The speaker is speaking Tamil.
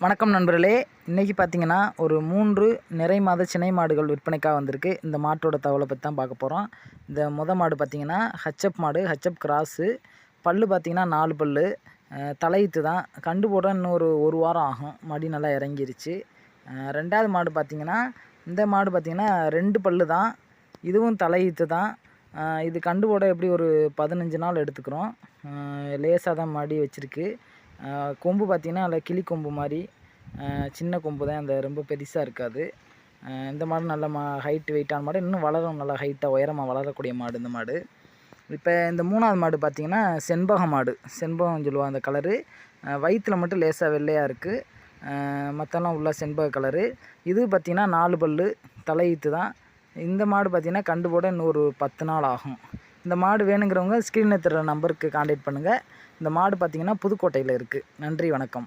வணக்கம் நண்பர்களே. இன்றைக்கி பார்த்தீங்கன்னா ஒரு 3 நிறை மாத சினை மாடுகள் விற்பனைக்காக வந்திருக்கு. இந்த மாட்டோட தகவலை பற்றி தான் பார்க்க போகிறோம். இந்த மாடு பார்த்தீங்கன்னா ஹெச்எப் மாடு, ஹெச்எப் கிராஸு. பல்லு பார்த்தீங்கன்னா 4 பல்லு. தலையீத்து தான். கண்டு போட இன்னும் ஒரு வாரம் ஆகும். மடி நல்லா இறங்கிருச்சு. ரெண்டாவது மாடு பார்த்தீங்கன்னா இந்த மாடு பார்த்தீங்கன்னா 2 பல்லு தான். இதுவும் தலையீத்து தான். இது கண்டு போட எப்படி ஒரு 15 நாள் எடுத்துக்கிறோம். லேசாக தான் மடி வச்சுருக்கு. கொம்பு பார்த்திங்கன்னா நல்லா கிளி கொம்பு மாதிரி சின்ன கொம்பு தான், அந்த ரொம்ப பெருசாக இருக்காது. இந்த மாடு நல்ல ஹைட்டு வெயிட்டான மாடு, இன்னும் வளரும், நல்லா ஹைட்டாக உயரமாக வளரக்கூடிய மாடு இந்த மாடு. இப்போ இந்த 3வது மாடு பார்த்திங்கன்னா செண்பக மாடு, செண்பகம் சொல்லுவாங்க அந்த கலரு. வயிற்றில் மட்டும் லேசாக வெள்ளையாக இருக்குது, மற்றெல்லாம் உள்ள செண்பக கலரு. இது பார்த்திங்கன்னா 4 பல்லு, தலையீத்து தான். இந்த மாடு பார்த்திங்கன்னா கண்டு போட இன்னும் ஒரு 10 நாள் ஆகும். இந்த மாடு வேணுங்கிறவங்க ஸ்க்ரீனில் தர நம்பருக்கு கான்டாக்ட் பண்ணுங்கள். இந்த மாடு பார்த்திங்கன்னா புதுக்கோட்டையில் இருக்குது. நன்றி, வணக்கம்.